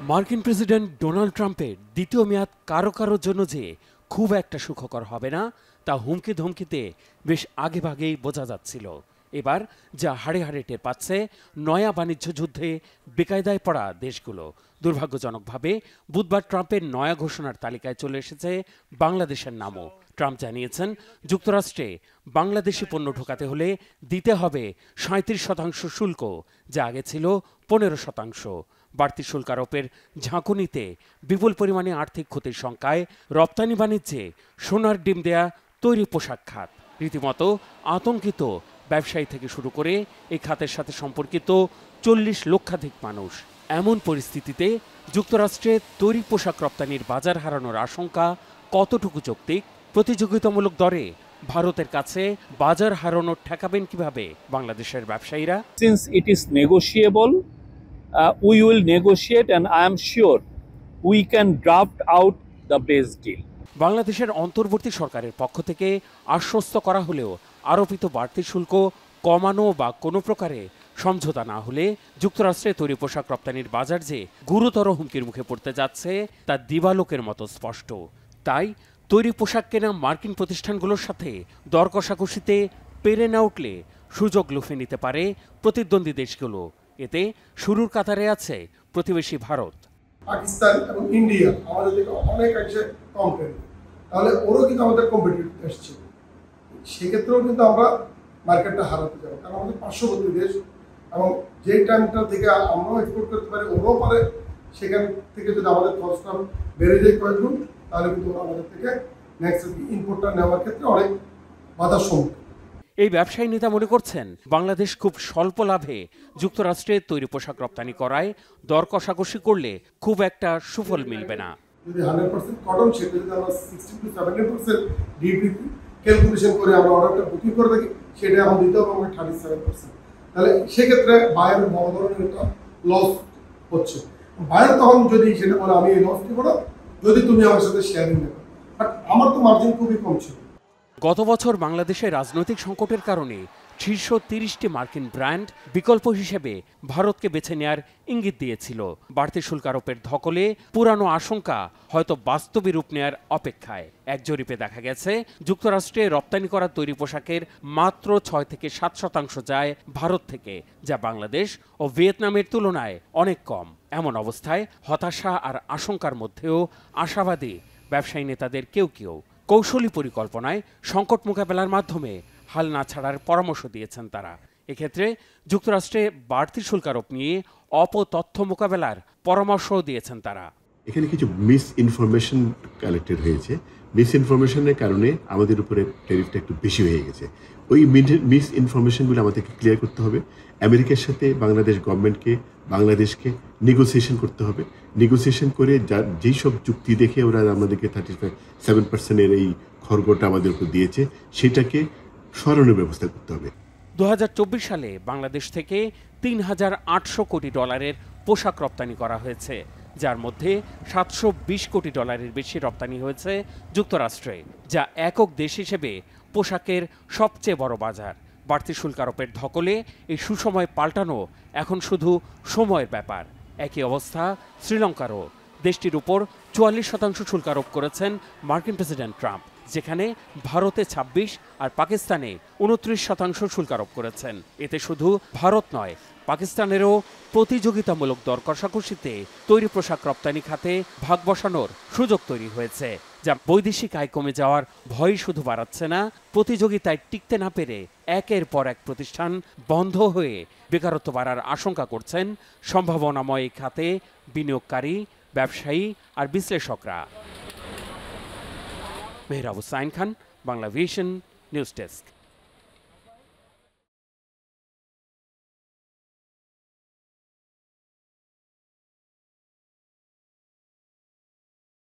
মার্কিন president Donald ট্রাম্পের দ্বিতীয় মেয়াদ কারো কারোর জন্য যে খুব একটা সুখকর হবে না তা হুমকি ধমকিতে বেশ আগেভাগেই বোঝা যাচ্ছিল। এবার যা হাড়ে হাড়ে টের পাচ্ছে নয়া বাণিজ্য যুদ্ধে বেকায়দায় পড়া দেশগুলো। দুর্ভাগ্যজনকভাবে বুধবার ট্রাম্পের নয়া ঘোষণার তালিকায় চলে এসেছে বাংলাদেশের নামও। ট্রাম্প জানিয়েছেন, যুক্তরাষ্ট্রে বাংলাদেশি পণ্য ঢোকাতে হলে দিতে হবে ৩৭% শুল্ক, যা আগে ছিল ১৫%। বাড়তি শুল্ক আরোপের ঝাঁকুনিতে বিপুল পরিমাণে আর্থিক ক্ষতির শঙ্কায় রপ্তানি বাণিজ্যে সোনার ডিম দেয়া তৈরি পোশাক খাত। রীতিমতো আতঙ্কিত ব্যবসায়ী থেকে শুরু করে এই খাতের সাথে সম্পর্কিত ৪০ লক্ষাধিক মানুষ। এমন পরিস্থিতিতে যুক্তরাষ্ট্রে তৈরি পোশাক রপ্তানির বাজার হারানোর আশঙ্কা কতটুকু যৌক্তিক? প্রতিযোগিতামূলক দরে ভারতের কাছে বাজার হারানো ঠেকাবেন কিভাবে বাংলাদেশের ব্যবসায়ীরা? Since it is negotiable, we will negotiate and I am sure we can draft out the best deal. বাংলাদেশের অন্তর্বর্তী সরকারের পক্ষ থেকে আশ্বস্ত করা হলেও আরোপিত বাড়তি শুল্ক কমানো বা কোনো প্রকারে সমঝোতা না হলে যুক্তরাষ্ট্রে তৈরি পোশাক রপ্তানির বাজার যে গুরুতর হুমকির মুখে পড়তে যাচ্ছে তা দিবালোকের মতো স্পষ্ট। তাই তৈরি পোশাক কেনা মার্কিন প্রতিষ্ঠানগুলোর সাথে দর কষাকষিতে পেরে না উঠলে সুযোগ লুফে নিতে পারে প্রতিদ্বন্দ্বী দেশগুলো। এতে শুরুর কাতারে আছে প্রতিবেশী ভারত। পাকিস্তান এবং ইন্ডিয়া আমাদের থেকে অনেক অংশে কম্পিটিটিভ, তাহলে ওরও কিন্তু আমাদের কম্পিটিটিভ এসছে। সেক্ষেত্রেও কিন্তু আমরা মার্কেটটা হারাতে যাবো, কারণ আমাদের পার্শ্ববর্তী দেশ এবং যেই টাইমটা থেকে আমরাও এক্সপোর্ট করতে পারি ওরাও পারে, সেখান থেকে যদি আমাদের খরচটা বেড়ে যায় কয়েকগুণ, তাহলে কিন্তু আমাদের থেকে নেক্সট ইনপুটটা নেওয়ার ক্ষেত্রে অনেক বাধার সম্মুখীন। এই ব্যবসায়ী নেতা মনে করছেন, বাংলাদেশ খুব স্বল্প লাভে যুক্তরাষ্ট্রে তৈরি পোশাক রপ্তানি করায় দর কষাকষি করলে খুব একটা সুফল মিলবে না। যদি 100% কটন, সেটা যদি আমরা 60 to 70% ডিউটি ক্যালকুলেশন করে আমরা অর্ডারটা বুকিং করে থাকি, সেটা এখন দিতে হবে আমাকে 37%। তাহলে সেক্ষেত্রে বায়ারের বড় ধরনের একটা লস হচ্ছে। বায়ার তখন যদি সেটা বলে আমি এই লস দিব না যদি তুমি আমার সাথে শেয়ারিং নেবে, বাট আমার তো মার্জিন খুবই কম ছিল। গত বছর বাংলাদেশের রাজনৈতিক সংকটের কারণে শীর্ষ ৩০টি মার্কিন ব্র্যান্ড বিকল্প হিসেবে ভারতকে বেছে নেয়ার ইঙ্গিত দিয়েছিল। বাড়তি শুল্ক আরোপের ধকলে পুরানো আশঙ্কা হয়তো বাস্তবে রূপ নেয়ার অপেক্ষায়। এক জরিপে দেখা গেছে, যুক্তরাষ্ট্রে রপ্তানি করা তৈরি পোশাকের মাত্র ৬ থেকে ৭% যায় ভারত থেকে, যা বাংলাদেশ ও ভিয়েতনামের তুলনায় অনেক কম। এমন অবস্থায় হতাশা আর আশঙ্কার মধ্যেও আশাবাদী ব্যবসায়ী নেতাদের কেউ কেউ কৌশলী পরিকল্পনায় সংকট মোকাবেলার মাধ্যমে হাল না ছাড়ার পরামর্শ দিয়েছেন তারা। এক্ষেত্রে যুক্তরাষ্ট্রে বাড়তি শুল্ক আরোপ নিয়ে অপতথ্য মোকাবেলার পরামর্শও দিয়েছেন তারা। এখানে কিছু মিস ইনফরমেশন কালেক্টেড হয়েছে। মিস ইনফরমেশনের কারণে আমাদের উপরে ট্যারিফটা একটু বেশি হয়ে গেছে। ওই মিস ইনফরমেশনগুলো আমাদেরকে ক্লিয়ার করতে হবে। আমেরিকার সাথে বাংলাদেশ গভর্নমেন্টকে, বাংলাদেশকে নেগোসিয়েশন করতে হবে। নেগোসিয়েশন করে যেই সব চুক্তি দেখে ওরা আমাদেরকে 37% এই খড়গটা আমাদের উপর দিয়েছে, সেটাকে সরানোর ব্যবস্থা করতে হবে। ২০২৪ সালে বাংলাদেশ থেকে ৩,৮০০ কোটি ডলারের পোশাক রপ্তানি করা হয়েছে, যার মধ্যে ৭২০ কোটি ডলারের বেশি রপ্তানি হয়েছে যুক্তরাষ্ট্রে, যা একক দেশ হিসেবে পোশাকের সবচেয়ে বড় বাজার। বাড়তি শুল্ক আরোপের ধকলে এই সুসময় পাল্টানো এখন শুধু সময়ের ব্যাপার। একই অবস্থা শ্রীলঙ্কারও। দেশটির উপর ৪৪% শুল্ক আরোপ করেছেন মার্কিন প্রেসিডেন্ট ট্রাম্প, যেখানে ভারতে ২৬ আর পাকিস্তানে ২৯% শুল্ক আরোপ করেছেন। এতে শুধু ভারত নয়, পাকিস্তানেরও প্রতিযোগিতামূলক দর কষাকষিতে তৈরি পোশাক রপ্তানি খাতে ভাগ বসানোর সুযোগ তৈরি হয়েছে, যা বৈদেশিক আয় কমে যাওয়ার ভয় শুধু বাড়াচ্ছে না, প্রতিযোগিতায় টিকতে না পেরে একের পর এক প্রতিষ্ঠান বন্ধ হয়ে বেকারত্ব বাড়ার আশঙ্কা করছেন সম্ভাবনাময় এই খাতে বিনিয়োগকারী, ব্যবসায়ী আর বিশ্লেষকরা। Mehrab Hussain Khan, Bangla vision, news desk.